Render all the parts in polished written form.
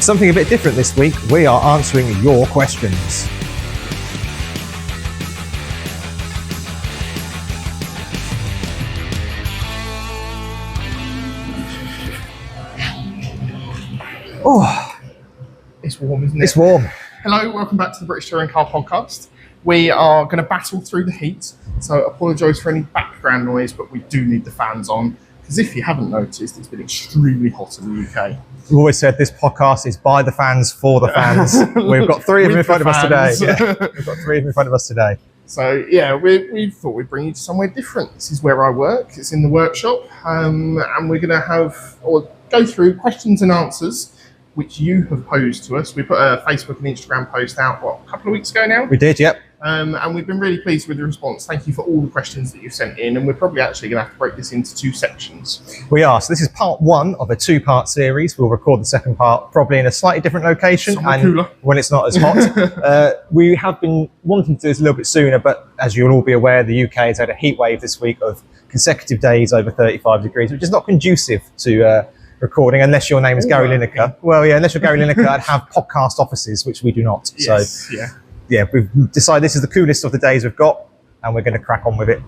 Something a bit different this week, we are answering your questions. Oh, it's warm, isn't it? It's warm. Hello, welcome back to the British Touring Car Podcast. We are going to battle through the heat, so apologise for any background noise, but we do need the fans on, because if you haven't noticed, it's been extremely hot in the UK. We've always said this podcast is by the fans, for the fans. We've got three of them in front of us today. Yeah, we've got three of them in front of us today. So yeah, we thought we'd bring you to somewhere different. This is where I work. It's in the workshop, and we're going to go through questions and answers which you have posed to us. We put a Facebook and Instagram post out, a couple of weeks ago now? We did, yep. And we've been really pleased with the response. Thank you for all the questions that you've sent in, and we're probably actually going to have to break this into two sections. We are. So this is part one of a two-part series. We'll record the second part probably in a slightly different location and cooler, when it's not as hot. We have been wanting to do this a little bit sooner, but as you'll all be aware, the UK has had a heat wave this week of consecutive days over 35 degrees, which is not conducive to recording, unless your name is Gary Lineker. Well, yeah, unless you're Gary Lineker, I'd have podcast offices, which we do not. Yes, so, yeah, we've decided this is the coolest of the days we've got, and we're going to crack on with it,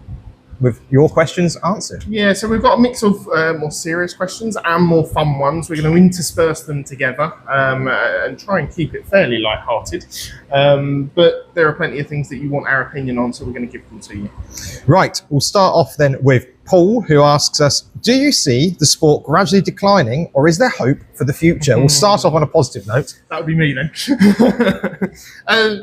with your questions answered. Yeah, so we've got a mix of more serious questions and more fun ones. We're going to intersperse them together and try and keep it fairly light-hearted. But there are plenty of things that you want our opinion on, so we're going to give them to you. Right, we'll start off then with Paul, who asks us, do you see the sport gradually declining, or is there hope for the future? We'll start off on a positive note. That would be me then.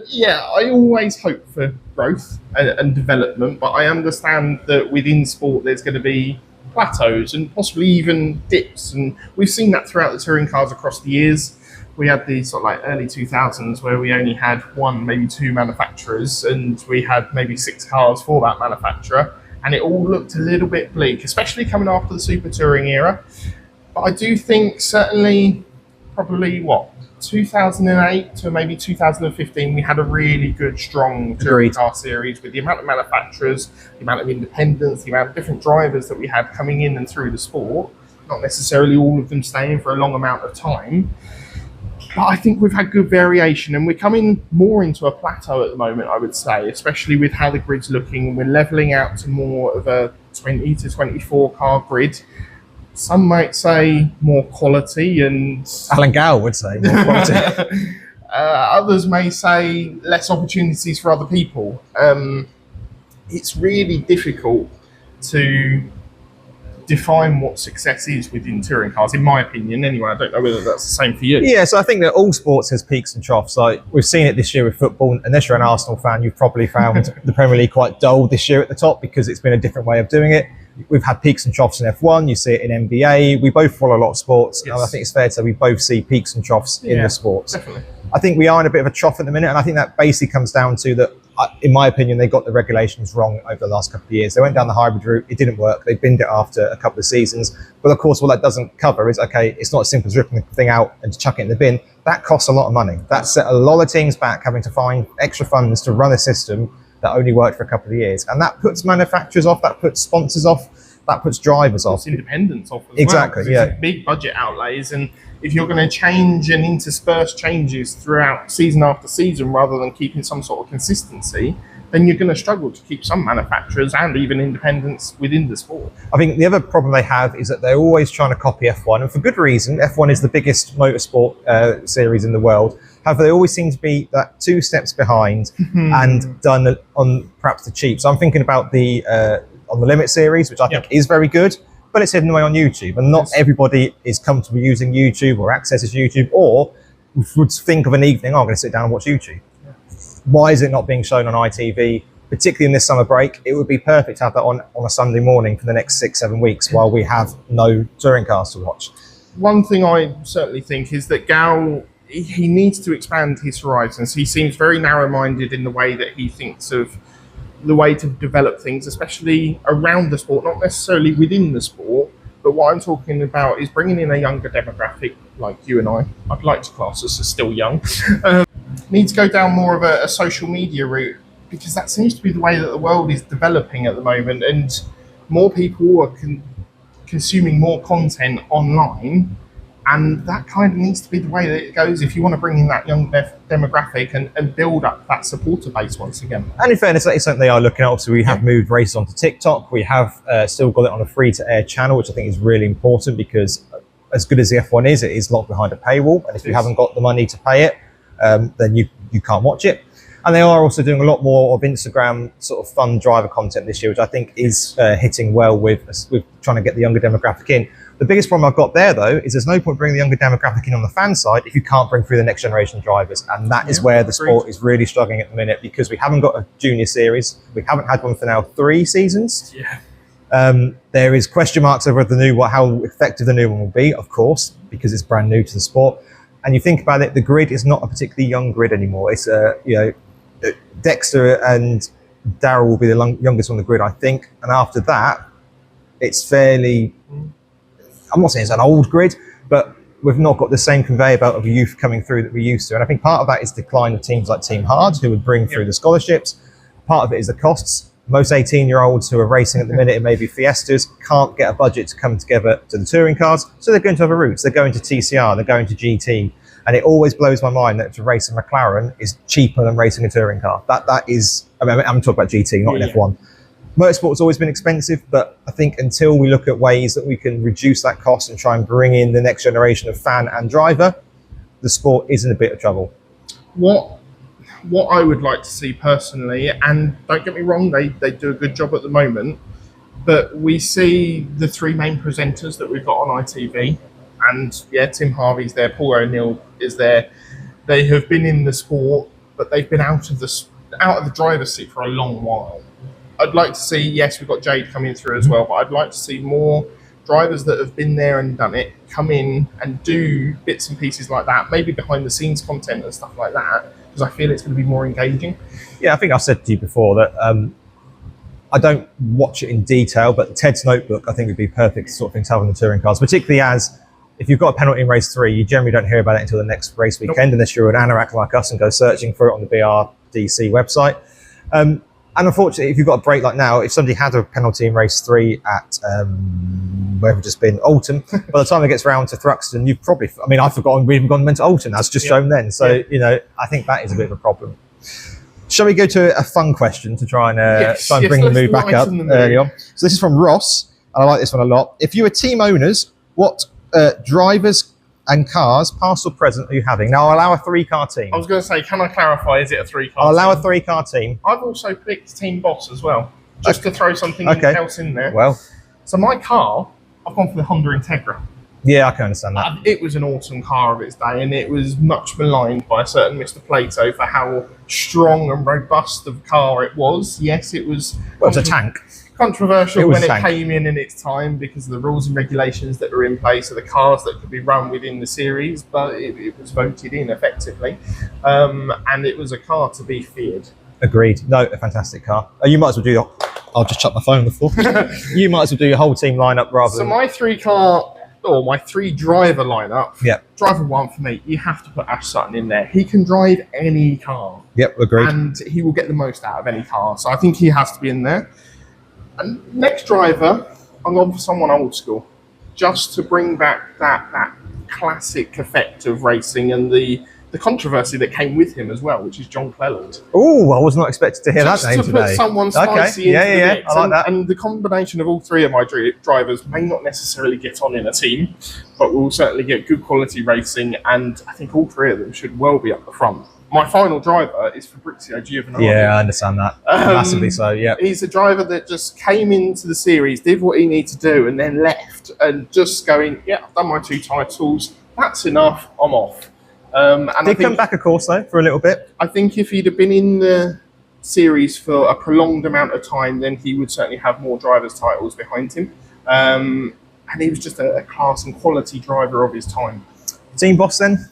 Yeah, I always hope for growth and development, but I understand that within sport there's going to be plateaus and possibly even dips, and we've seen that throughout the touring cars across the years. We had the sort of like early 2000s where we only had one, maybe two manufacturers, and we had maybe 6 cars for that manufacturer. And it all looked a little bit bleak, especially coming after the Super Touring era. But I do think certainly, probably 2008 to maybe 2015, we had a really good, strong touring car series with the amount of manufacturers, the amount of independents, the amount of different drivers that we had coming in and through the sport. Not necessarily all of them staying for a long amount of time. But I think we've had good variation, and we're coming more into a plateau at the moment, I would say, especially with how the grid's looking. We're levelling out to more of a 20 to 24 car grid. Some might say more quality, and Alan Gow would say more quality. Others may say less opportunities for other people. It's really difficult to define what success is within touring cars, in my opinion anyway. I don't know whether that's the same for you. Yeah, so I think that all sports has peaks and troughs. Like we've seen it this year with football. Unless you're an Arsenal fan, you've probably found the Premier League quite dull this year at the top because it's been a different way of doing it. We've had peaks and troughs in F1, you see it in NBA. We both follow a lot of sports, yes. And I think it's fair to say we both see peaks and troughs in the sports. Definitely. I think we are in a bit of a trough at the minute, and I think that basically comes down to that, in my opinion, they got the regulations wrong over the last couple of years. They went down the hybrid route, it didn't work, they binned it after a couple of seasons. But of course, what that doesn't cover is, okay, it's not as simple as ripping the thing out and chuck it in the bin. That costs a lot of money. That set a lot of teams back having to find extra funds to run a system that only worked for a couple of years. And that puts manufacturers off, that puts sponsors off, that puts drivers off. It's independents off as exactly, well. It's big budget outlays, and if you're going to change and intersperse changes throughout season after season rather than keeping some sort of consistency, then you're going to struggle to keep some manufacturers and even independents within the sport. I think the other problem they have is that they're always trying to copy F1, and for good reason. F1 is the biggest motorsport series in the world. However, they always seem to be that 2 steps behind and done on perhaps the cheap. So I'm thinking about the On the Limit series, which I think is very good, but it's hidden away on YouTube, and not everybody is comfortable using YouTube or accesses YouTube, or would think of an evening, I'm going to sit down and watch YouTube. Why is it not being shown on ITV, particularly in this summer break? It would be perfect to have that on a Sunday morning for the next 6-7 weeks while we have no touring cars to watch. One thing I certainly think is that Gal, he needs to expand his horizons. He seems very narrow-minded in the way that he thinks of the way to develop things, especially around the sport, not necessarily within the sport. But what I'm talking about is bringing in a younger demographic like you and I'd like to class us as still young, need to go down more of a social media route, because that seems to be the way that the world is developing at the moment, and more people are consuming more content online, And that kind of needs to be the way that it goes if you want to bring in that young demographic and build up that supporter base once again. And in fairness, that is something they are looking at. Obviously, we have moved races onto TikTok. We have still got it on a free-to-air channel, which I think is really important because as good as the F1 is, it is locked behind a paywall. And if you haven't got the money to pay it, then you can't watch it. And they are also doing a lot more of Instagram sort of fun driver content this year, which I think is hitting well with trying to get the younger demographic in. The biggest problem I've got there, though, is there's no point bringing the younger demographic in on the fan side if you can't bring through the next generation drivers. And that is where the sport is really struggling at the minute because we haven't got a junior series. We haven't had one for now 3 seasons. Yeah. There is question marks over how effective the new one will be, of course, because it's brand new to the sport. And you think about it, the grid is not a particularly young grid anymore. It's Dexter and Darrell will be the youngest on the grid, I think. And after that, it's fairly... I'm not saying it's an old grid, but we've not got the same conveyor belt of youth coming through that we used to. And I think part of that is the decline of teams like Team Hard, who would bring through the scholarships. Part of it is the costs. Most 18-year-olds who are racing at the minute, it may be Fiestas, can't get a budget to come together to the touring cars. So they're going to other routes. They're going to TCR, they're going to GT. And it always blows my mind that to race a McLaren is cheaper than racing a touring car. That is, I mean, I'm talking about GT, not in F1. Motorsport's always been expensive, but I think until we look at ways that we can reduce that cost and try and bring in the next generation of fan and driver, the sport is in a bit of trouble. What I would like to see personally, and don't get me wrong, they do a good job at the moment, but we see the 3 main presenters that we've got on ITV, and Tim Harvey's there, Paul O'Neill is there. They have been in the sport, but they've been out of the driver's seat for a long while. I'd like to see, yes, we've got Jade coming through as well, but I'd like to see more drivers that have been there and done it come in and do bits and pieces like that, maybe behind the scenes content and stuff like that, because I feel it's going to be more engaging. Yeah, I think I've said to you before that I don't watch it in detail, but Ted's Notebook I think would be perfect sort of thing to have on the touring cars, particularly as if you've got a penalty in race 3, you generally don't hear about it until the next race weekend, unless you're an anorak like us and go searching for it on the BRDC website. And unfortunately, if you've got a break like now, if somebody had a penalty in race 3 at wherever it's just been, Alton, by the time it gets round to Thruxton, you've probably, I mean, I've forgotten we even gone to Alton, that's just shown then. So, I think that is a bit of a problem. Shall we go to a fun question to try and bring the mood back up early on? So this is from Ross, and I like this one a lot. If you were team owners, what drivers and cars, past or present, are you having? Now, I'll allow a 3-car team. I was going to say, can I clarify, is it a 3-car team? I'll allow a 3-car team. I've also picked Team Boss as well, just to throw something else in there. Well, so my car, I've gone for the Honda Integra. Yeah, I can understand that. It was an awesome car of its day, and it was much maligned by a certain Mr. Plato for how strong and robust of a car it was. Yes, it was... Well, it was a tank. Controversial when it came in its time because of the rules and regulations that were in place of the cars that could be run within the series, but it was voted in effectively, and it was a car to be feared. Agreed. No, a fantastic car. You might as well do I'll just chuck my phone on the floor. You might as well do your whole team lineup rather than... So my 3-car, or my 3-driver lineup, driver 1 for me, you have to put Ash Sutton in there. He can drive any car. Yep, agreed. And he will get the most out of any car, so I think he has to be in there. And next driver, I'm going for someone old school, just to bring back that classic effect of racing and the controversy that came with him as well, which is John Cleland. Oh, I was not expected to hear that name today. Just to put someone spicy into the mix. I like that. And the combination of all 3 of my drivers may not necessarily get on in a team, but we'll certainly get good quality racing, and I think all 3 of them should well be up the front. My final driver is Fabrizio Giovanardi. Yeah, I understand that. Massively so, yeah. He's a driver that just came into the series, did what he needed to do, and then left, and just going, I've done my 2 titles, that's enough, I'm off. Did come back, of course, though, for a little bit. I think if he'd have been in the series for a prolonged amount of time, then he would certainly have more drivers' titles behind him. And he was just a class and quality driver of his time. Team Boss, then?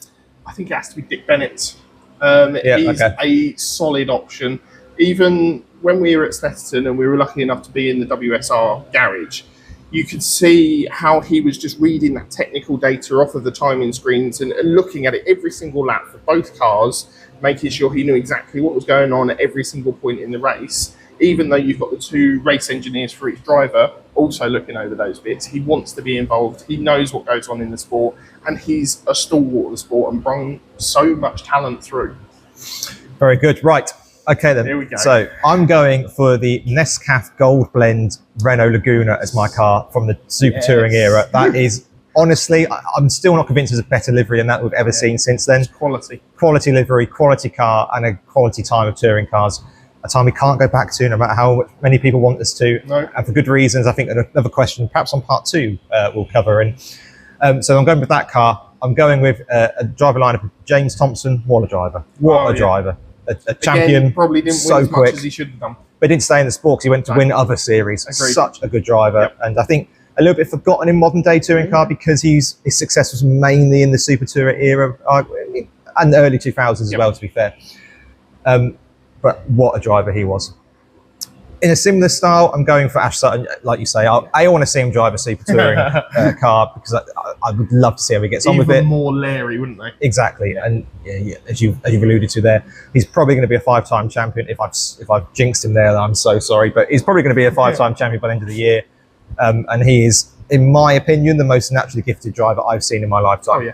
I think it has to be Dick Bennett. He's a solid option. Even when we were at Stetterton and we were lucky enough to be in the WSR garage, you could see how he was just reading that technical data off of the timing screens and looking at it every single lap for both cars, making sure he knew exactly what was going on at every single point in the race. Even though you've got the 2 race engineers for each driver, also looking over those bits. He wants to be involved. He knows what goes on in the sport, and he's a stalwart of the sport and brought so much talent through. Very good. Right. Okay then. Here we go. So I'm going for the Nescafe Gold Blend Renault Laguna as my car from the Super Touring era. That is, honestly, I'm still not convinced there's a better livery than that we've ever seen since then. It's quality. Quality livery, quality car, and a quality time of touring cars. A time we can't go back to, no matter how many people want us to. No. And for good reasons. I think another question, perhaps on part 2, we'll cover. So I'm going with that car. I'm going with a driver lineup of James Thompson. What a driver. What a driver. A champion. Again, probably didn't win as much as he should have done. But didn't stay in the sport because he went to win other series. Agreed. Such a good driver. And I think a little bit forgotten in modern day touring car because his success was mainly in the Super Tourer era and the early 2000s as well, to be fair. But what a driver he was. In a similar style, I'm going for Ash Sutton. Like you say, I want to see him drive a Super Touring car because I would love to see how he gets on with it. Even more Larry, wouldn't they? Exactly, and as you've alluded to there, he's probably going to be a 5-time champion. If I've jinxed him there, I'm so sorry, but he's probably going to be a 5-time champion by the end of the year. And he is, in my opinion, the most naturally gifted driver I've seen in my lifetime.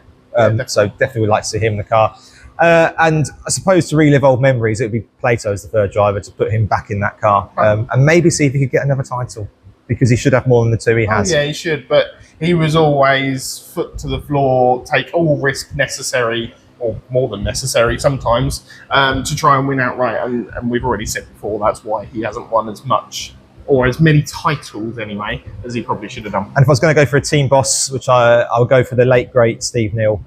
So definitely would like to see him in the car. And I suppose to relive old memories, it would be Plato as the third driver to put him back in that car, and maybe see if he could get another title, because he should have more than the 2 he has. Yeah, he should, but he was always foot to the floor, take all risk necessary, or more than necessary sometimes, to try and win outright. And we've already said before, that's why he hasn't won as much, or as many titles anyway, as he probably should have done. And if I was going to go for a team boss, which I'll go for the late, great Steve Neal.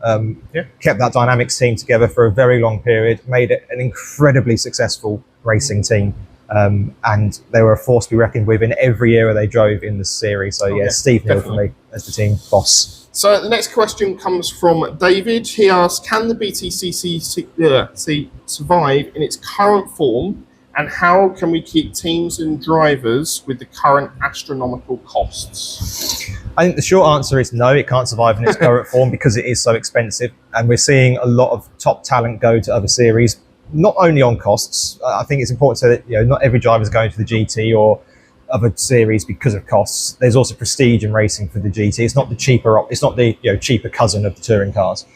Kept that Dynamics team together for a very long period, made it an incredibly successful racing team. And they were a force to be reckoned with in every era they drove in the series. So Steve Neal for me as the team boss. So the next question comes from David. He asks, can the BTCC survive in its current form? And how can we keep teams and drivers with the current astronomical costs? I think the short answer is no, it can't survive in its current form because it is so expensive. And we're seeing a lot of top talent go to other series, not only on costs. I think it's important to say that not every driver is going to the GT or other series because of costs. There's also prestige in racing for the GT. It's not the cheaper cousin of the touring cars.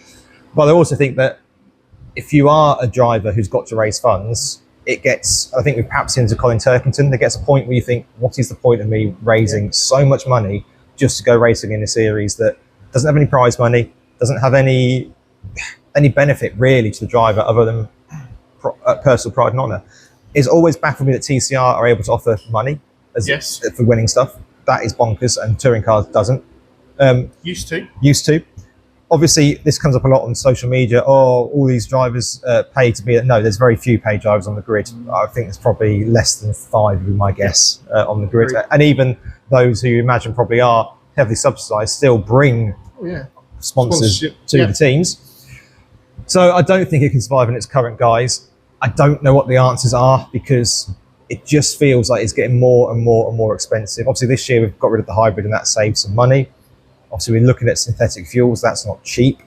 But I also think that if you are a driver who's got to raise funds, it gets, I think we've perhaps seen to Colin Turkington, there gets a point where you think, what is the point of me raising so much money just to go racing in a series that doesn't have any prize money, doesn't have any benefit really to the driver other than personal pride and honour? It's always baffled me that TCR are able to offer money for winning stuff. That is bonkers, and touring cars doesn't. Used to. Obviously, this comes up a lot on social media. Oh, all these drivers pay to be... No, there's very few paid drivers on the grid. I think there's probably less than 5, would be my guess, on the grid. And even those who you imagine probably are heavily subsidised still bring sponsors to the teams. So I don't think it can survive in its current guise. I don't know what the answers are because it just feels like it's getting more and more and more expensive. Obviously, this year we've got rid of the hybrid and that saves some money. Obviously, we're looking at synthetic fuels. That's not cheap.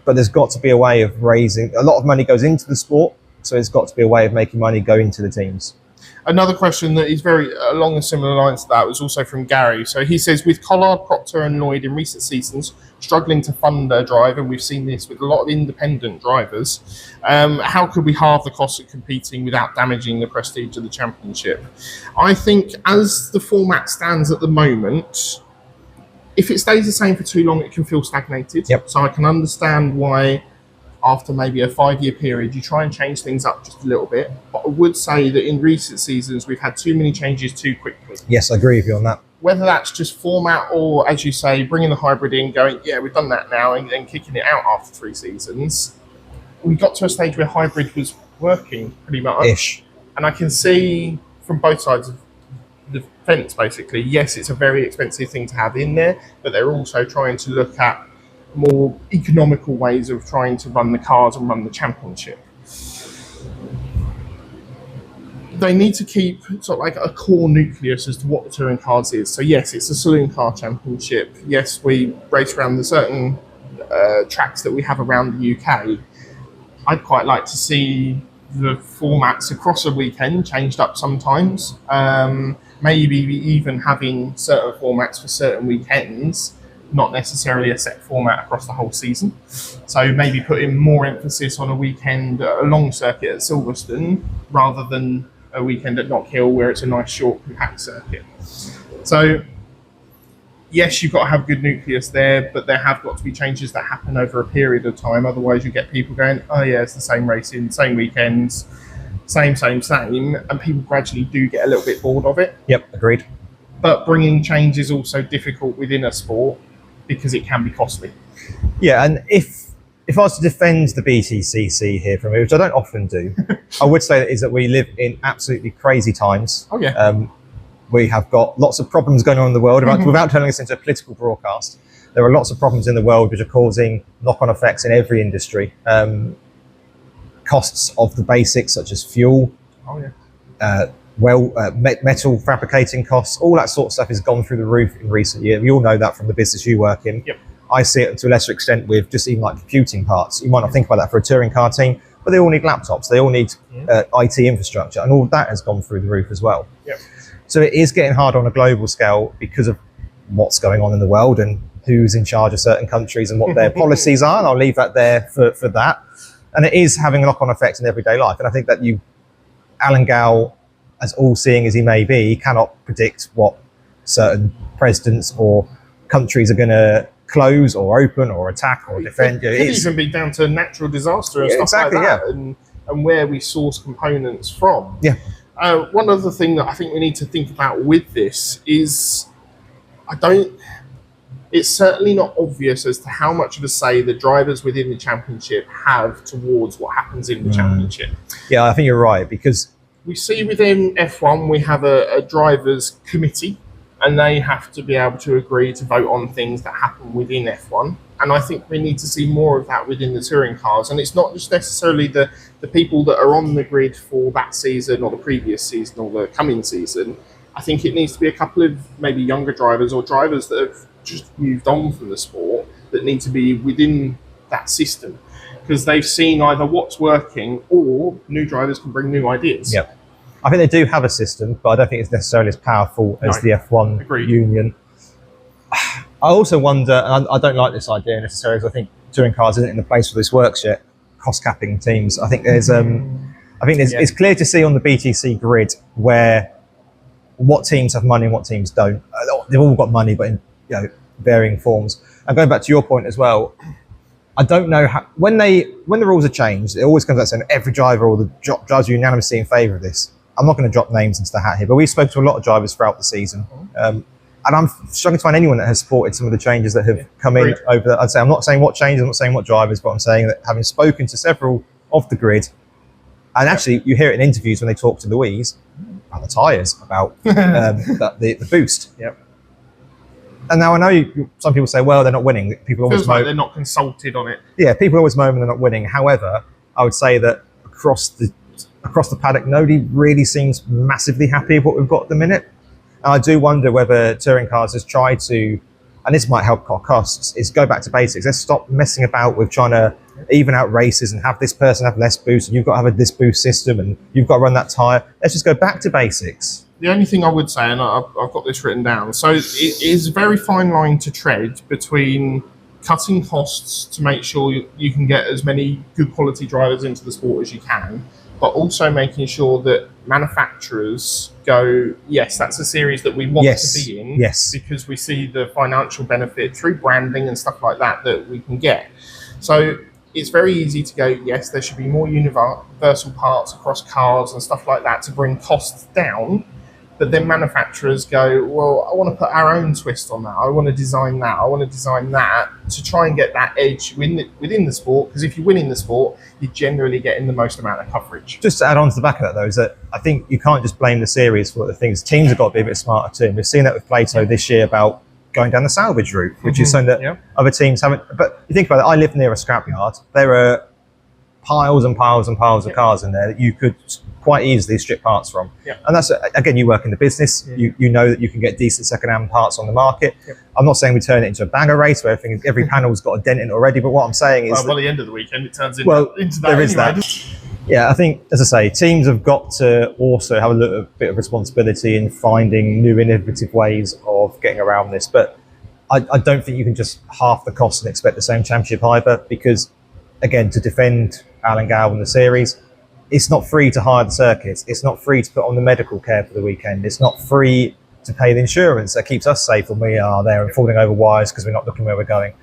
But there's got to be a way of raising... A lot of money goes into the sport, so there's got to be a way of making money go into the teams. Another question that is very along a similar lines to that was also from Gary. So he says, with Collard, Proctor and Lloyd in recent seasons struggling to fund their drive, and we've seen this with a lot of independent drivers, how could we halve the cost of competing without damaging the prestige of the championship? I think as the format stands at the moment, if it stays the same for too long, it can feel stagnated. So I can understand why after maybe a 5-year period, you try and change things up just a little bit. But I would say that in recent seasons, we've had too many changes too quickly. Yes, I agree with you on that. Whether that's just format or, as you say, bringing the hybrid in, going, we've done that now, and then kicking it out after 3 seasons. We got to a stage where hybrid was working pretty much. And I can see from both sides of the fence, basically, yes, it's a very expensive thing to have in there, but they're also trying to look at more economical ways of trying to run the cars and run the championship. They need to keep sort of like a core nucleus as to what the touring cars is. So yes, it's a saloon car championship. Yes, we race around the certain tracks that we have around the UK. I'd quite like to see the formats across a weekend changed up sometimes. maybe even having certain formats for certain weekends, not necessarily a set format across the whole season. So maybe putting more emphasis on a weekend, a long circuit at Silverstone, rather than a weekend at Knock Hill where it's a nice short compact circuit. So yes, you've got to have good nucleus there, but there have got to be changes that happen over a period of time. Otherwise you get people going, oh yeah, it's the same racing, same weekends, same, and people gradually do get a little bit bored of it. Yep, agreed. But bringing change is also difficult within a sport because it can be costly. Yeah, and if I was to defend the BTCC here from me, which I don't often do, I would say that we live in absolutely crazy times. Oh yeah. We have got lots of problems going on in the world. Without turning this into a political broadcast, there are lots of problems in the world which are causing knock-on effects in every industry. Costs of the basics such as fuel, metal fabricating costs, all that sort of stuff has gone through the roof in recent years. We all know that from the business you work in. Yep. I see it to a lesser extent with just even like computing parts. You might not think about that for a touring car team, but they all need laptops, they all need IT infrastructure, and all of that has gone through the roof as well. Yep. So it is getting hard on a global scale because of what's going on in the world and who's in charge of certain countries and what their policies are, and I'll leave that there for that. And it is having a knock-on effect in everyday life. And I think that Alan Gow, as all-seeing as he may be, cannot predict what certain presidents or countries are going to close or open or attack or defend. It could even be down to natural disaster and stuff like that, and where we source components from. Yeah. One other thing that I think we need to think about with this is, it's certainly not obvious as to how much of a say the drivers within the championship have towards what happens in the championship. Yeah, I think you're right, because we see within F1 we have a drivers committee, and they have to be able to agree to vote on things that happen within F1. And I think we need to see more of that within the touring cars. And it's not just necessarily the people that are on the grid for that season or the previous season or the coming season. I think it needs to be a couple of maybe younger drivers or drivers that have just moved on from the sport that need to be within that system, because they've seen either what's working or new drivers can bring new ideas. Yeah, I think they do have a system, but I don't think it's necessarily as powerful as the F1 union. I also wonder, and I don't like this idea necessarily, because I think touring cars isn't in the place where this works yet, cost capping teams. I think it's clear to see on the BTC grid where what teams have money and what teams don't. They've all got money, but in varying forms. And going back to your point as well, I don't know how, when the rules are changed, it always comes out saying every driver or the drivers are unanimously in favour of this. I'm not going to drop names into the hat here, but we've spoken to a lot of drivers throughout the season. And I'm struggling to find anyone that has supported some of the changes that have come in over that. I'd say I'm not saying what changes, I'm not saying what drivers, but I'm saying that having spoken to several of the grid, and actually you hear it in interviews when they talk to Louise about the tyres, about the boost. Yep. And now I know some people say, well, they're not winning. People always feels like they're not consulted on it. Yeah, people always moan when they're not winning. However, I would say that across the paddock, nobody really seems massively happy with what we've got at the minute. And I do wonder whether touring cars has tried to, and this might help cut costs, is go back to basics. Let's stop messing about with trying to even out races and have this person have less boost, and you've got to have this boost system, and you've got to run that tyre. Let's just go back to basics. The only thing I would say, and I've got this written down, so it is a very fine line to tread between cutting costs to make sure you can get as many good quality drivers into the sport as you can, but also making sure that manufacturers go, yes, that's a series that we want to be in, because we see the financial benefit through branding and stuff like that we can get. So it's very easy to go, yes, there should be more universal parts across cars and stuff like that to bring costs down. But then manufacturers go, well, I want to put our own twist on that. I want to design that. I want to design that to try and get that edge within the sport. Because if you win in the sport, you're generally getting the most amount of coverage. Just to add on to the back of that, though, is that I think you can't just blame the series for the things. Teams have got to be a bit smarter too. And we've seen that with Plato this year about going down the salvage route, which is something that other teams haven't. But you think about it, I live near a scrapyard. There are piles and piles and piles of cars in there that you could quite easily strip parts from. And that's, again, you work in the business, you know that you can get decent second-hand parts on the market. I'm not saying we turn it into a banger race where every panel's got a dent in it already, but what I'm saying is... Well, by the end of the weekend, it turns into that. There is that. Yeah, I think, as I say, teams have got to also have a little bit of responsibility in finding new innovative ways of getting around this. But I don't think you can just half the cost and expect the same championship either, because, again, to defend Alan Gow in the series, it's not free to hire the circuits. It's not free to put on the medical care for the weekend. It's not free to pay the insurance that keeps us safe when we are there and falling over wires because we're not looking where we're going.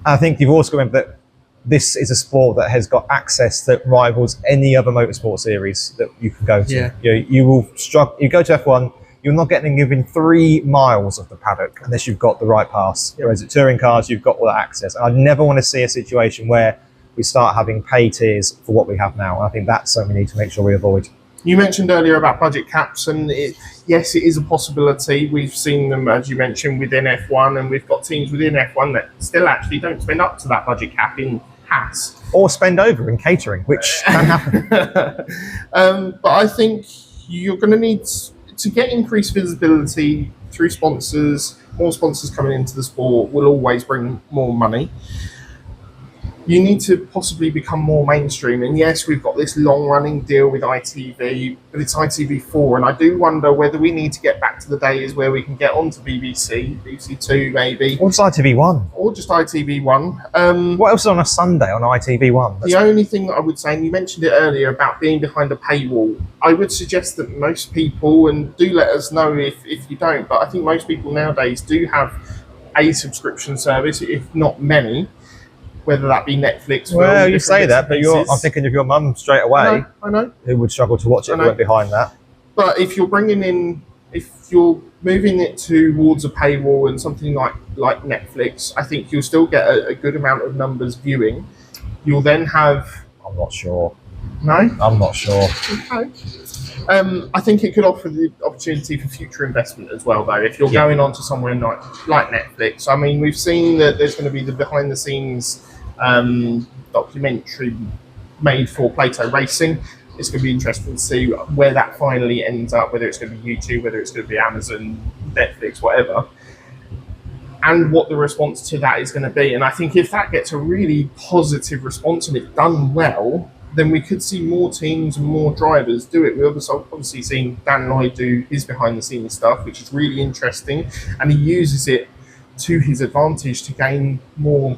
I think you've also got to remember that this is a sport that has got access that rivals any other motorsport series that you can go to. Yeah. You will struggle. You go to F1, you're not getting within 3 miles of the paddock unless you've got the right pass. Yep. Whereas at touring cars, you've got all that access. And I never want to see a situation where we start having pay tiers for what we have now. And I think that's something we need to make sure we avoid. You mentioned earlier about budget caps, and yes, it is a possibility. We've seen them, as you mentioned, within F1, and we've got teams within F1 that still actually don't spend up to that budget cap in hats. Or spend over in catering, which can happen. But I think you're going to need to get increased visibility through sponsors. More sponsors coming into the sport will always bring more money. You need to possibly become more mainstream. And yes, we've got this long-running deal with ITV, but it's ITV4. And I do wonder whether we need to get back to the days where we can get onto BBC, BBC2 maybe. Or just ITV1. Or just ITV1. What else is on a Sunday on ITV1? The only thing that I would say, and you mentioned it earlier about being behind a paywall, I would suggest that most people, and do let us know if you don't, but I think most people nowadays do have a subscrition service, if not many. Whether that be Netflix. Well, you say that, but I'm thinking of your mum straight away. I know. Who would struggle to watch it if we went behind that. But if you're if you're moving it towards a paywall and something like Netflix, I think you'll still get a good amount of numbers viewing. You'll then have... I'm not sure. No? I'm not sure. Okay. I think it could offer the opportunity for future investment as well, though, if you're going on to somewhere like Netflix. I mean, we've seen that there's going to be the behind-the-scenes documentary made for Plato Racing. It's going to be interesting to see where that finally ends up, whether it's going to be YouTube, whether it's going to be Amazon, Netflix, whatever, and what the response to that is going to be. And I think if that gets a really positive response and it's done well, then we could see more teams and more drivers do it. We've obviously seen Dan Lloyd do his behind-the-scenes stuff, which is really interesting, and he uses it to his advantage to gain more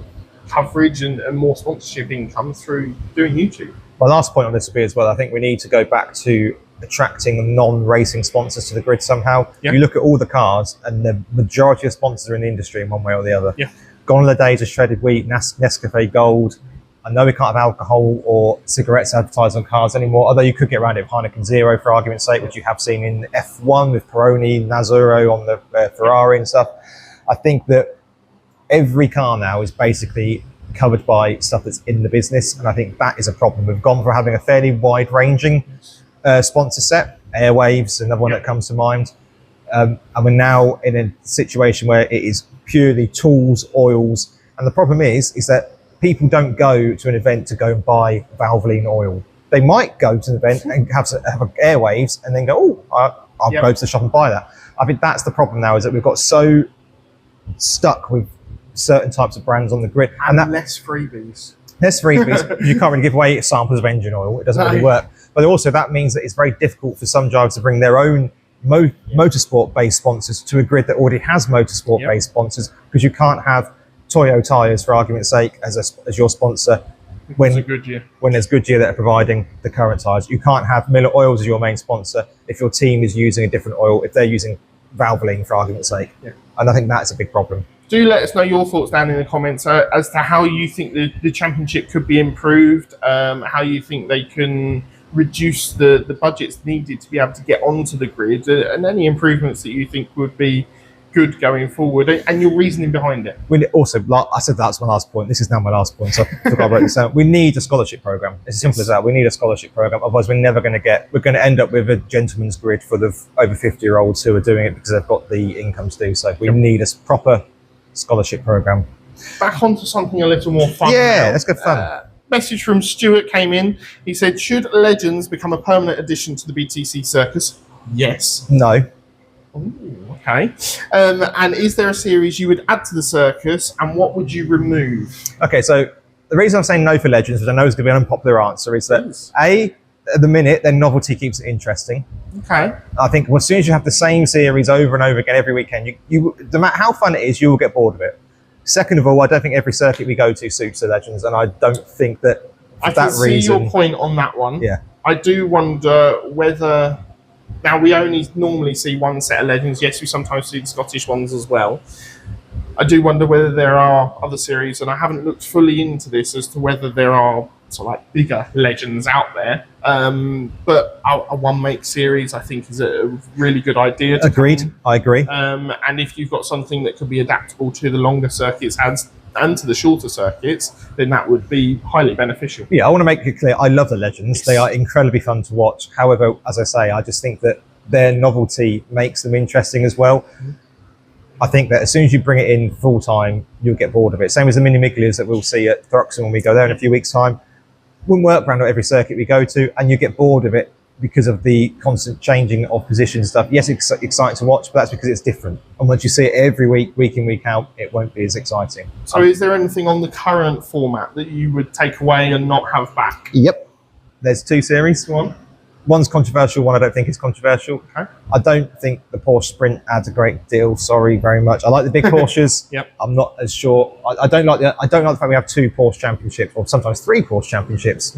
coverage and more sponsorship income through doing YouTube. My last point on this would be as well, I think we need to go back to attracting non-racing sponsors to the grid somehow. Yep. You look at all the cars and the majority of sponsors are in the industry in one way or the other. Yeah. Gone are the days of shredded wheat, Nescafe Gold. I know we can't have alcohol or cigarettes advertised on cars anymore, although you could get around it with Heineken Zero, for argument's sake, which you have seen in F1 with Peroni, Nazuro on the Ferrari and stuff. I think that every car now is basically covered by stuff that's in the business, and I think that is a problem. We've gone from having a fairly wide-ranging sponsor set, Airwaves, another one that comes to mind, and we're now in a situation where it is purely tools, oils, and the problem is that people don't go to an event to go and buy Valvoline oil. They might go to an event and have Airwaves and then go, I'll go to the shop and buy that. I think that's the problem now, is that we've got so stuck with certain types of brands on the grid. And that less freebies. Less freebies. You can't really give away samples of engine oil. It doesn't really work. But also that means that it's very difficult for some drivers to bring their own motorsport-based sponsors to a grid that already has motorsport-based sponsors, because you can't have Toyo tyres, for argument's sake, as your sponsor when there's Goodyear that are providing the current tyres. You can't have Miller Oils as your main sponsor if your team is using a different oil, if they're using Valvoline, for argument's sake. Yeah. And I think that's a big problem. Do let us know your thoughts down in the comments as to how you think the championship could be improved, how you think they can reduce the budgets needed to be able to get onto the grid, and any improvements that you think would be good going forward, and your reasoning behind it. Also, like I said, that's my last point. This is now my last point, so I forgot I wrote this down. We need a scholarship program. It's as simple as that. We need a scholarship program. Otherwise, we're going to end up with a gentleman's grid full of over 50-year-olds who are doing it because they've got the income to do so. We need a proper scholarship program. Back onto something a little more fun. Yeah, let's go fun. Message from Stuart came in. He said, should legends become a permanent addition to the BTC circus? Yes. No. Ooh, okay. And is there a series you would add to the circus, and what would you remove? Okay, so the reason I'm saying no for Legends, which I know is going to be an unpopular answer, is that at the minute, their novelty keeps it interesting. Okay. I think as soon as you have the same series over and over again every weekend, you no matter how fun it is, you will get bored of it. Second of all, I don't think every circuit we go to suits the Legends, and I don't think that for I can that reason. see your point on that one. Yeah. I do wonder whether. Now, we only normally see one set of Legends. Yes, we sometimes see the Scottish ones as well. I do wonder whether there are other series, and I haven't looked fully into this as to whether there are sort of like bigger Legends out there. But a one-make series, I think, is a really good idea. Agreed. I agree. And if you've got something that could be adaptable to the longer circuits and to the shorter circuits, then that would be highly beneficial. Yeah, I want to make it clear, I love the Legends. Yes. They are incredibly fun to watch. However, as I say, I just think that their novelty makes them interesting as well. I think that as soon as you bring it in full time, you'll get bored of it. Same as the mini Miglias that we'll see at Thruxton when we go there in a few weeks' time. Wouldn't work around every circuit we go to, and you get bored of it because of the constant changing of position and stuff. Yes, it's exciting to watch, but that's because it's different. And once you see it every week, week in, week out, it won't be as exciting. So is there anything on the current format that you would take away and not have back? Yep. There's two series. One's controversial, one I don't think is controversial. Okay. I don't think the Porsche Sprint adds a great deal. Sorry very much. I like the big Porsches. Yep. I'm not as sure. I don't like the fact we have two Porsche championships, or sometimes three Porsche championships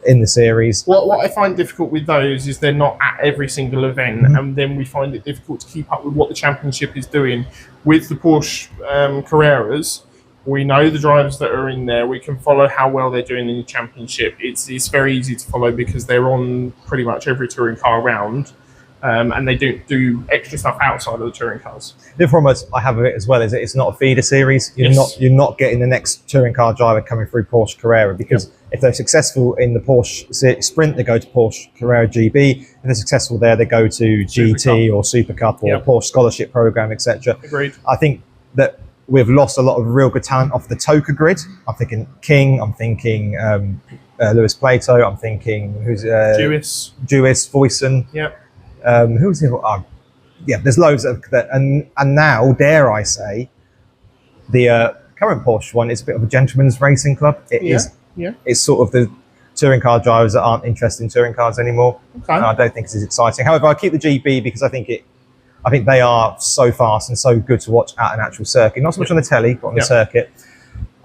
in the series. What I find difficult with those is they're not at every single event, and then we find it difficult to keep up with what the championship is doing. With the Porsche Carreras, we know the drivers that are in there. We can follow how well they're doing in the championship. It's very easy to follow because they're on pretty much every touring car round, and they don't do extra stuff outside of the touring cars. The problem I have with it as well is that it's not a feeder series. You're not getting the next touring car driver coming through Porsche Carrera, because if they're successful in the Porsche Sprint, they go to Porsche Carrera GB. If they're successful there, they go to GT or Super Cup or Porsche Scholarship Program, etc. Agreed. I think that we've lost a lot of real good talent off the TOCA grid. I'm thinking King, I'm thinking Lewis Plato, I'm thinking Jewis, Voisin. Yep. Who's the there's loads of that, and now, dare I say, the current Porsche one is a bit of a gentleman's racing club. It's sort of the touring car drivers that aren't interested in touring cars anymore. Okay. And I don't think it's as exciting. However, I keep the GB because I think they are so fast and so good to watch at an actual circuit. Not so much on the telly, but on the circuit.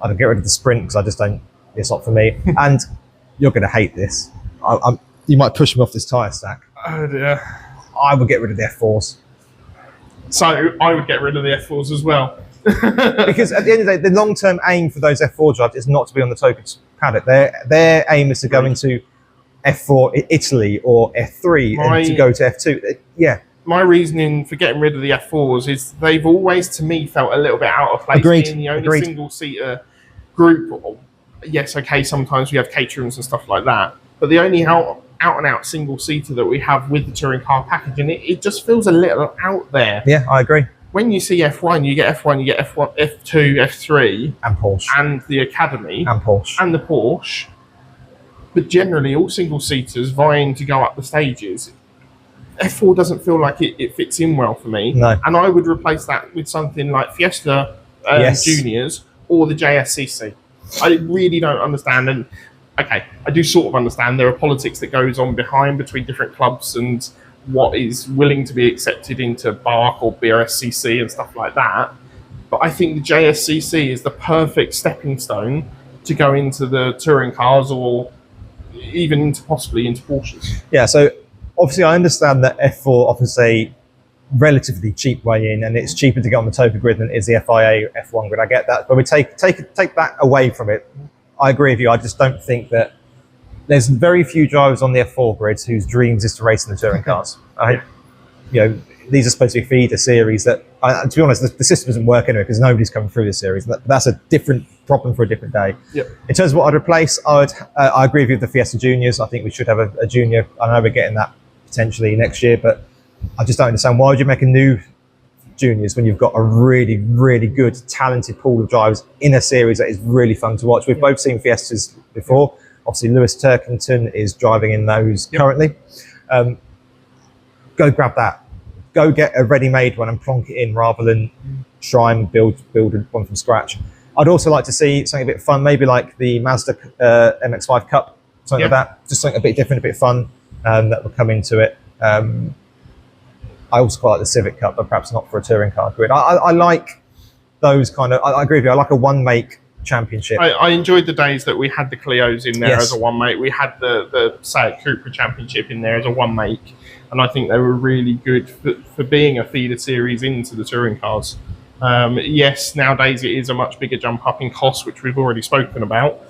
I don't get rid of the Sprint because I just don't. It's not for me. And you're going to hate this. You might push me off this tyre stack. Oh dear. I would get rid of the F4s. So I would get rid of the F4s as well. Because at the end of the day, the long-term aim for those F4 drivers is not to be on the TOCA paddock. Their aim is to go into F4 Italy or F3 and to go to F2. My reasoning for getting rid of the F4s is they've always, to me, felt a little bit out of place. Agreed. Being the only single-seater group. Yes, okay, sometimes we have caterings and stuff like that, but the only out-and-out single-seater that we have with the touring car package, and it just feels a little out there. Yeah, I agree. When you see F1, you get F1, F2, F3, and Porsche, and the Academy, and Porsche, and the Porsche. But generally, all single-seaters vying to go up the stages. F4 doesn't feel like it fits in well for me. No. And I would replace that with something like Fiesta Juniors or the JSCC. I really don't understand. And okay, I do sort of understand there are politics that goes on behind between different clubs and what is willing to be accepted into BARC or BRSCC and stuff like that. But I think the JSCC is the perfect stepping stone to go into the touring cars or even possibly into Porsches. Yeah, so obviously I understand that F4 offers a relatively cheap way in, and it's cheaper to get on the TOCA grid than it is the FIA F1 grid. I get that, but we take that away from it. I agree with you. I just don't think that there's very few drivers on the F4 grids whose dreams is to race in the touring cars. These are supposed to be feeder series that, to be honest, the system doesn't work anyway because nobody's coming through this series. That's a different problem for a different day. Yep. In terms of what I'd replace, I agree with you with the Fiesta Juniors. I think we should have a junior. I know we're getting that potentially next year, but I just don't understand why would you make a new juniors when you've got a really, really good, talented pool of drivers in a series that is really fun to watch. We've both seen Fiestas before. Obviously, Lewis Turkington is driving in those currently. Go grab that. Go get a ready-made one and plonk it in rather than try and build one from scratch. I'd also like to see something a bit fun, maybe like the Mazda MX-5 Cup, something like that. Just something a bit different, a bit fun that will come into it. I also quite like the Civic Cup, but perhaps not for a touring car grid. I like those kind of. I agree with you. I like a one-make championship. I enjoyed the days that we had the Clios in there as a one-make. We had the Seat Cupra Championship in there as a one-make. And I think they were really good for being a feeder series into the touring cars. Yes, nowadays it is a much bigger jump up in cost, which we've already spoken about.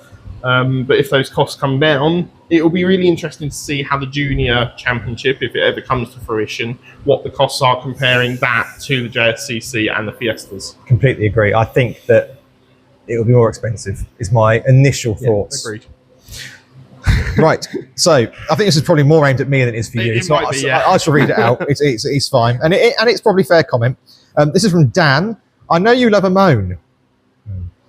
But if those costs come down, it will be really interesting to see how the Junior Championship, if it ever comes to fruition, what the costs are comparing that to the JSCC and the Fiestas. Completely agree. I think that it will be more expensive, is my initial thoughts. Agreed. Right, so I think this is probably more aimed at me than it is for you. So I shall read it out. It's fine, and it's probably fair comment. This is from Dan. I know you love a moan.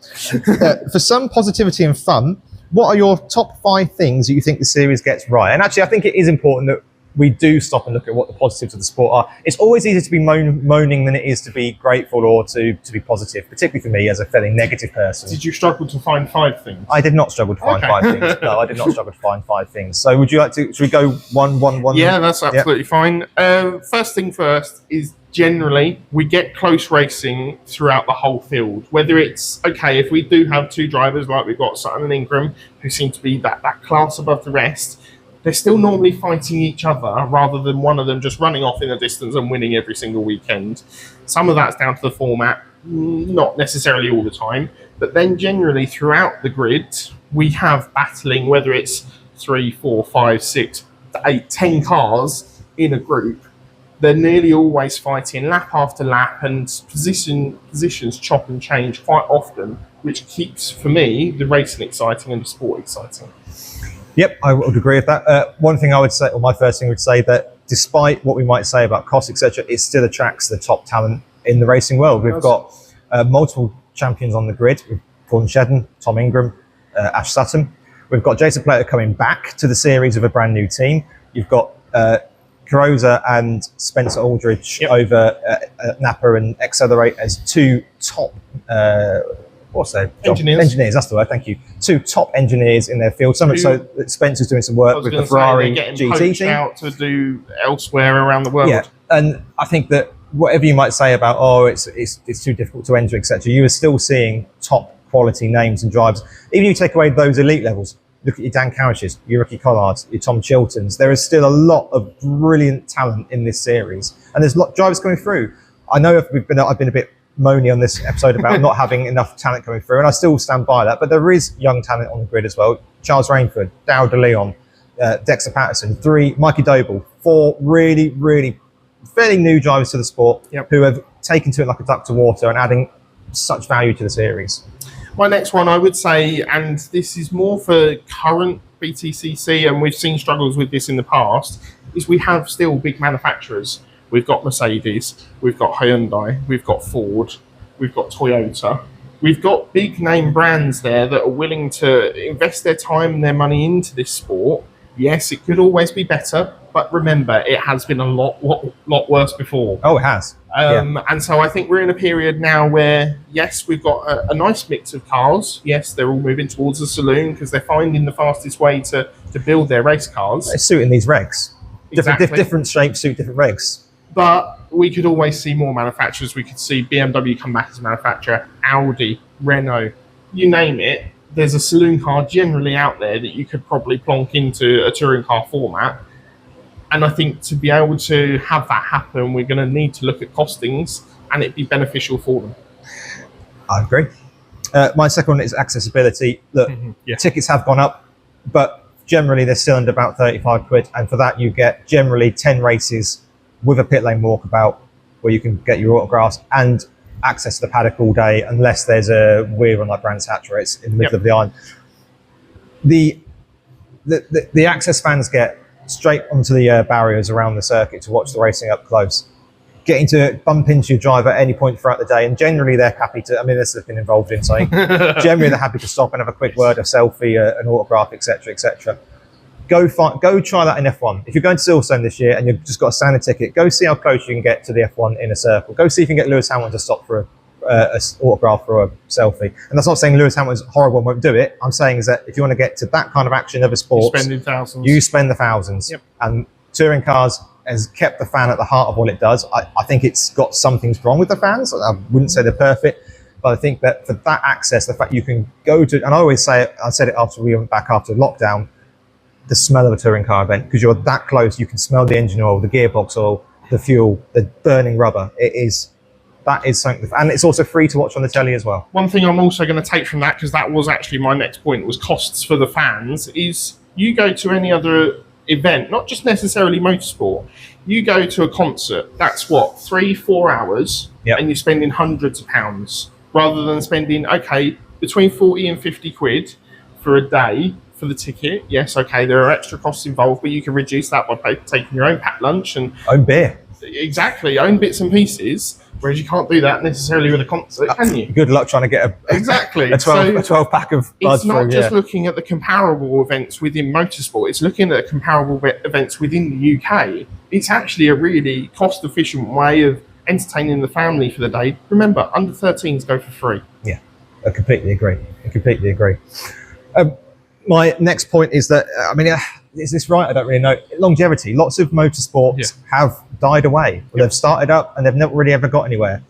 For some positivity and fun, what are your top 5 things that you think the series gets right? And actually, I think it is important that we do stop and look at what the positives of the sport are. It's always easier to be moaning than it is to be grateful or to be positive, particularly for me as a fairly negative person. Did you struggle to find 5 things? I did not struggle to find 5 things. No, I did not struggle to find 5 things. So would you like to, should we go one? Yeah, that's absolutely fine. First thing first is generally we get close racing throughout the whole field. Whether it's, okay, if we do have 2 drivers like we've got Sutton and Ingram, who seem to be that class above the rest, they're still normally fighting each other rather than one of them just running off in the distance and winning every single weekend. Some of that's down to the format, not necessarily all the time, but then generally throughout the grid, we have battling, whether it's 3, 4, 5, 6, 8, 10 cars in a group. They're nearly always fighting lap after lap, and positions chop and change quite often, which keeps, for me, the racing exciting and the sport exciting. Yep, I would agree with that. One thing I would say, or my first thing would say, that despite what we might say about cost, etc., it still attracts the top talent in the racing world. We've got multiple champions on the grid. We've Gordon Shedden, Tom Ingram, Ash Sutton. We've got Jason Plater coming back to the series with a brand new team. You've got Carosa and Spencer Aldridge over Napa and Accelerate as 2 top what's their job? Engineers, that's the word, thank you. 2 top engineers in their field. So much so that Spencer's doing some work with the Ferrari GT team. Out to do elsewhere around the world. Yeah, and I think that whatever you might say about, it's too difficult to enter, etc., you are still seeing top quality names and drivers. Even if you take away those elite levels, look at your Dan Carriages, your Ricky Collards, your Tom Chiltons. There is still a lot of brilliant talent in this series, and there's a lot of drivers coming through. I know I've been a bit moany on this episode about not having enough talent coming through, and I still stand by that, but there is young talent on the grid as well. Charles Rainford, Darryl De Leon, Dexter Patterson, 3, Mikey Doble, 4 really, really fairly new drivers to the sport who have taken to it like a duck to water and adding such value to the series. My next one, I would say, and this is more for current BTCC, and we've seen struggles with this in the past, is we have still big manufacturers. We've got Mercedes, we've got Hyundai, we've got Ford, we've got Toyota. We've got big name brands there that are willing to invest their time and their money into this sport. Yes, it could always be better, but remember, it has been a lot worse before. Oh, it has. And so I think we're in a period now where, yes, we've got a nice mix of cars. Yes, they're all moving towards the saloon because they're finding the fastest way to build their race cars. They're suiting these regs. Exactly. Different shapes suit different regs. But we could always see more manufacturers. We could see BMW come back as a manufacturer, Audi, Renault, you name it. There's a saloon car generally out there that you could probably plonk into a touring car format. And I think to be able to have that happen, we're going to need to look at costings and it'd be beneficial for them. I agree. My second one is accessibility. Look, tickets have gone up, but generally they're still under about 35 quid. And for that, you get generally 10 races with a pit lane walkabout where you can get your autographs and access to the paddock all day, unless there's a weird one like Brands Hatch where it's in the middle of the island. The access fans get straight onto the barriers around the circuit to watch the racing up close, getting to bump into your driver at any point throughout the day, and generally they're happy to, this has been involved in something, generally they're happy to stop and have a quick word, a selfie, an autograph, etc., etc. Go try that in F1. If you're going to Silverstone this year and you've just got a standard ticket, go see how close you can get to the F1 in a circle. Go see if you can get Lewis Hamilton to stop for autograph or a selfie. And that's not saying Lewis Hamilton's horrible and won't do it. I'm saying is that if you want to get to that kind of action of a sport, You're spending thousands. you spend the thousands. Yep. And touring cars has kept the fan at the heart of what it does. I think it's got some things wrong with the fans. I wouldn't say they're perfect, but I think that for that access, the fact you can go to, and I always say it, I said it after we went back after lockdown, the smell of a touring car event, because you're that close, you can smell the engine oil, the gearbox oil, the fuel, the burning rubber. That is something, and it's also free to watch on the telly as well. One thing I'm also going to take from that, because that was actually my next point, was costs for the fans, is you go to any other event, not just necessarily motorsport, you go to a concert, that's what, 3-4 hours, Yep. and you're spending hundreds of pounds, rather than spending, okay, between 40 and 50 quid for a day for the ticket. Yes, okay, there are extra costs involved, but you can reduce that by taking your own packed lunch and Own beer. exactly own bits and pieces, whereas you can't do that necessarily with a concert, can you? Good luck trying to get Exactly. a 12 pack of Buzz It's not through, just looking at the comparable events within motorsport, it's looking at comparable events within the UK. It's actually a really cost-efficient way of entertaining the family for the day. Remember, under 13s go for free. Yeah, I completely agree. My next point is that, is this right? I don't really know. Longevity. Lots of motorsports have died away. They've started up and they've never really ever got anywhere.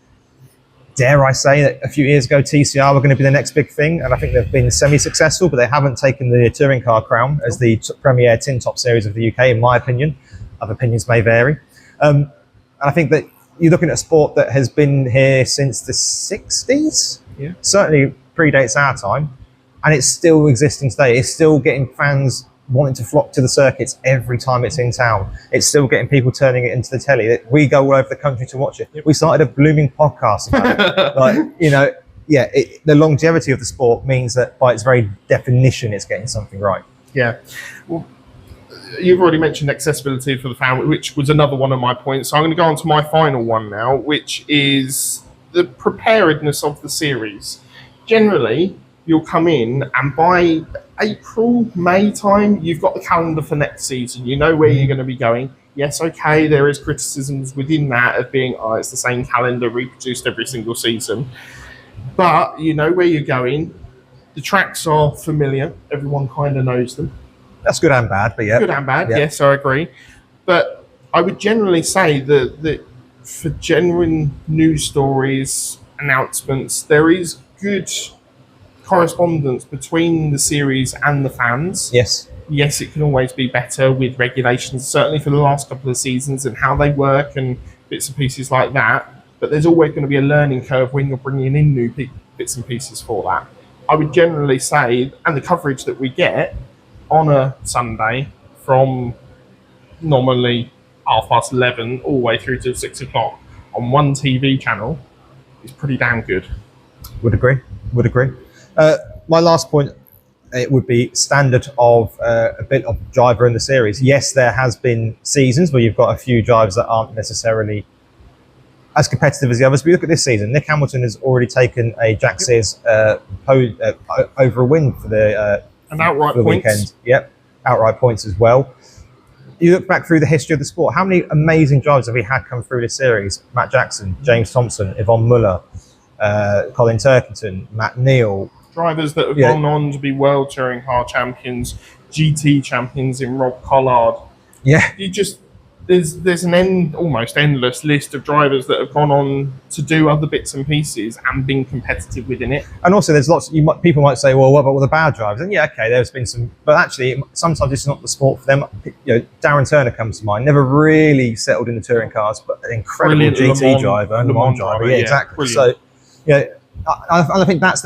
Dare I say that a few years ago, TCR were going to be the next big thing, and I think they've been semi-successful, but they haven't taken the touring car crown as the premier tin top series of the UK, in my opinion. Other opinions may vary. And I think that you're looking at a sport that has been here since the 60s. Yeah. Certainly predates our time. And it's still existing today. It's still getting fans wanting to flock to the circuits every time it's in town. It's still getting people turning it into the telly. We go all over the country to watch it. Yep. We started a blooming podcast about it. The longevity of the sport means that by its very definition, it's getting something right. Yeah. Well, you've already mentioned accessibility for the fan, which was another one of my points. So I'm going to go on to my final one now, which is the preparedness of the series. Generally, you'll come in and by April, May time, you've got the calendar for next season. You know where you're going to be going. Yes, okay, there is criticisms within that of being, it's the same calendar reproduced every single season. But you know where you're going. The tracks are familiar. Everyone kind of knows them. That's good and bad, but yeah. Good and bad, yes, I agree. But I would generally say that for genuine news stories, announcements, there is good correspondence between the series and the fans. Yes. Yes, it can always be better with regulations, certainly for the last couple of seasons and how they work and bits and pieces like that. But there's always going to be a learning curve when you're bringing in new bits and pieces for that. I would generally say, and the coverage that we get on a Sunday from normally 11:30 all the way through to 6 o'clock on one TV channel is pretty damn good. Would agree. My last point, it would be standard of a bit of driver in the series. Yes, there has been seasons where you've got a few drivers that aren't necessarily as competitive as the others. But look at this season. Nick Hamilton has already taken a Jack Sears over a win for the weekend. Yep, outright points as well. You look back through the history of the sport, how many amazing drivers have we had come through this series? Matt Jackson, James Thompson, Yvonne Muller, Colin Turkington, Matt Neal. Drivers that have gone on to be World Touring Car champions, GT champions in Rob Collard. Yeah. There's an almost endless list of drivers that have gone on to do other bits and pieces and been competitive within it. And also there's lots, people might say, well, what about all the bad drivers? And there's been some, but actually sometimes it's not the sport for them. Darren Turner comes to mind, never really settled in the touring cars, but an incredible GT driver, Le Mans driver. Yeah, exactly. Brilliant. So, I think that's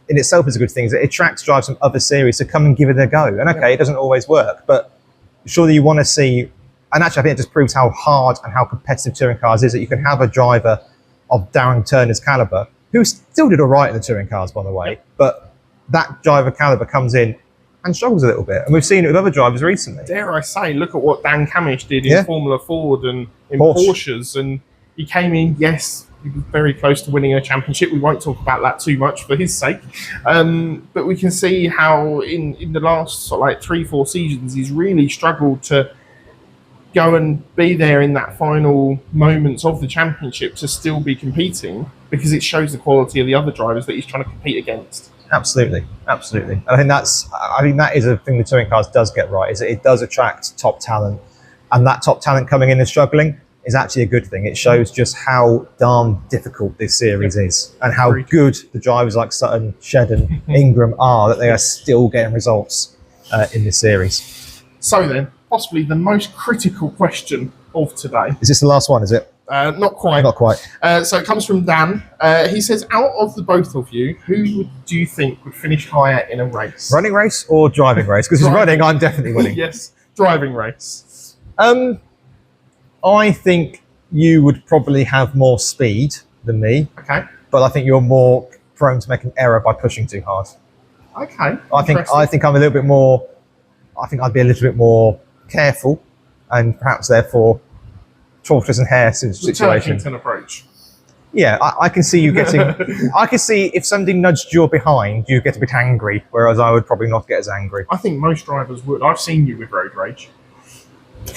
in itself is a good thing. Is it attracts drivers from other series to come and give it a go. And it doesn't always work, but surely you want to see. And actually, I think it just proves how hard and how competitive touring cars is that you can have a driver of Darren Turner's caliber, who still did all right in the touring cars, by the way, but that driver caliber comes in and struggles a little bit. And we've seen it with other drivers recently. Dare I say, look at what Dan Camish did in Formula Ford and in Porsches. And he came in, yes, he was very close to winning a championship. We won't talk about that too much for his sake. But we can see how in the last 3-4 seasons, he's really struggled to go and be there in that final moments of the championship to still be competing, because it shows the quality of the other drivers that he's trying to compete against. Absolutely. And I think that is a thing the touring cars does get right, is that it does attract top talent, and that top talent coming in and struggling is actually a good thing. It shows just how darn difficult this series is, and how good the drivers like Sutton, Shedden, Ingram are, that they are still getting results in this series. So then, possibly the most critical question of today. Is this the last one, is it? Not quite. Not quite. So it comes from Dan. He says, out of the both of you, who do you think would finish higher in a race? Running race or driving race? Because it's running, I'm definitely winning. Yes, driving race. I think you would probably have more speed than me. Okay. But I think you're more prone to making error by pushing too hard. Okay. I think I'm a little bit more. I think I'd be a little bit more careful, and perhaps therefore tortoise and hare situation. An approach. Yeah, I can see you getting. I can see if somebody nudged you behind, you get a bit angry, whereas I would probably not get as angry. I think most drivers would. I've seen you with road rage.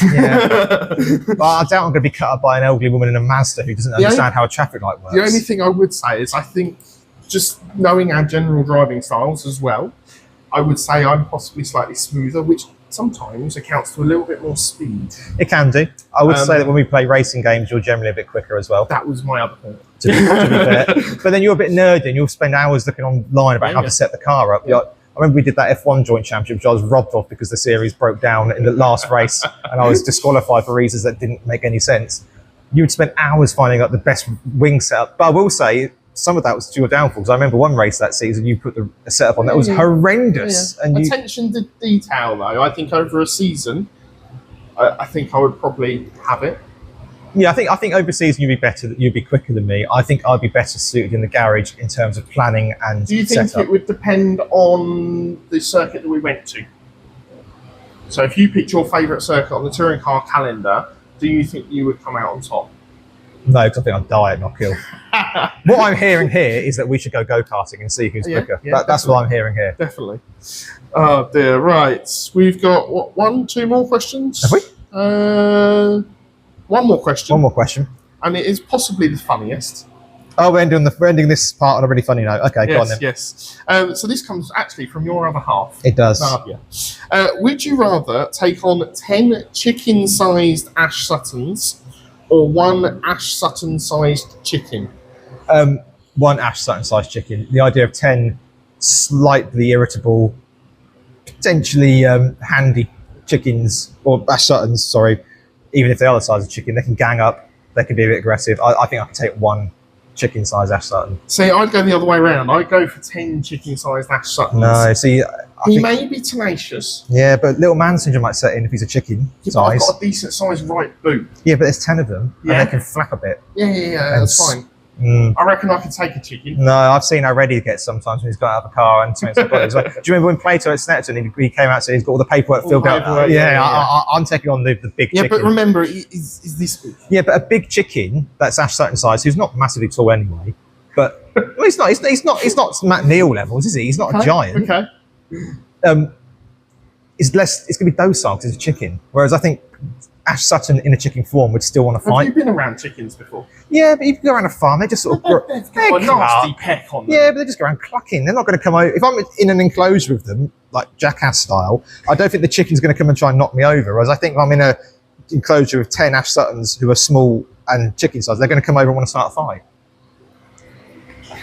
Yeah, but I doubt I'm going to be cut up by an elderly woman in a Mazda who doesn't understand how a traffic light works. The only thing I would say is I think, just knowing our general driving styles as well, I would say I'm possibly slightly smoother, which sometimes accounts to a little bit more speed. It can do. I would say that when we play racing games, you're generally a bit quicker as well. That was my other point. To be fair. But then you're a bit nerdy and you'll spend hours looking online about how to set the car up. Yeah. I remember we did that F1 joint championship, which I was robbed of because the series broke down in the last race and I was disqualified for reasons that didn't make any sense. You would spend hours finding out the best wing setup. But I will say, some of that was to your downfall, because I remember one race that season you put the setup on that was horrendous. Yeah. And attention to detail, though, I think over a season, I think I would probably have it. Yeah, I think over season you'd be better. You'd be quicker than me. I think I'd be better suited in the garage in terms of planning and. Do you think setup. It would depend on the circuit that we went to? So if you picked your favourite circuit on the touring car calendar, do you think you would come out on top? No, because I think I'd die and not kill. What I'm hearing here is that we should go go-karting and see who's quicker. Yeah, that's what I'm hearing here. Definitely. Oh dear, right. We've got, what, two more questions? Have we? One more question. One more question. And it is possibly the funniest. Oh, we're ending this part on a really funny note. Okay, go on then. Yes. So this comes actually from your other half. It does. Nadia. Would you rather take on 10 chicken-sized Ash Suttons or one Ash Sutton-sized chicken? One Ash Sutton-sized chicken. The idea of 10 slightly irritable, potentially handy chickens, or Ash Suttons, sorry, even if they are the size of chicken, they can gang up, they can be a bit aggressive. I think I could take one chicken-sized Ash Sutton. See, I'd go the other way around. I'd go for 10 chicken-sized Ash Suttons. No, see... He may be tenacious. Yeah, but little man syndrome might set in if he's a chicken size. I've got a decent sized right boot. Yeah, but there's 10 of them, and they can flap a bit. Yeah, that's fine. I reckon I could take a chicken. No, I've seen how ready he gets sometimes when he's got out of a car and something like, do you remember when Plato at Snetterton, he came out and said he's got all the paperwork filled out? I'm taking on the big chicken. Yeah, but remember, is this big? Yeah, but a big chicken that's Ash Sutton size, who's not massively tall anyway, but well, he's not Matt Neal levels, is he? He's not a giant. Okay. It's going to be docile because it's a chicken. Whereas I think Ash Sutton in a chicken form would still want to fight. Have you been around chickens before? Yeah, but if you go around a farm, they just sort of... They've got a nasty peck on them. Yeah, but they just go around clucking. They're not going to come over... If I'm in an enclosure with them, like Jackass style, I don't think the chicken's going to come and try and knock me over. Whereas I think if I'm in an enclosure with 10 Ash Suttons who are small and chicken size, they're going to come over and want to start a fight.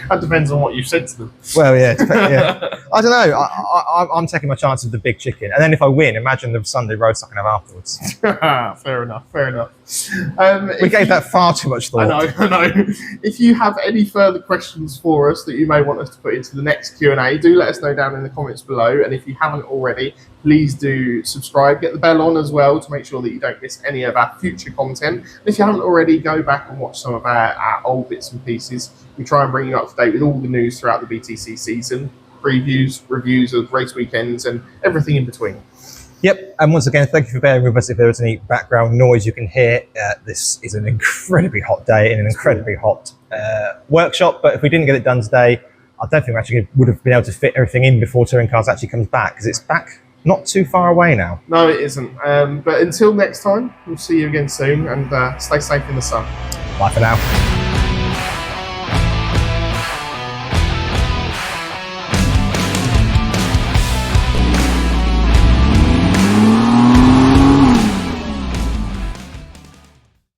That depends on what you've said to them. Well, yeah. I don't know. I'm taking my chance with the big chicken. And then if I win, imagine the Sunday roast I can have afterwards. Fair enough. We gave that far too much thought. I know. If you have any further questions for us that you may want us to put into the next Q&A, do let us know down in the comments below. And if you haven't already, please do subscribe. Get the bell on as well to make sure that you don't miss any of our future content. And if you haven't already, go back and watch some of our old bits and pieces. We try and bring you up to date with all the news throughout the BTC season, previews, reviews of race weekends, and everything in between. Yep, and once again, thank you for bearing with us if there is any background noise you can hear. This is an incredibly hot day in an incredibly hot workshop, but if we didn't get it done today, I don't think we actually would have been able to fit everything in before Touring Cars actually comes back, because it's back not too far away now. No, it isn't. But until next time, we'll see you again soon, and stay safe in the sun. Bye for now.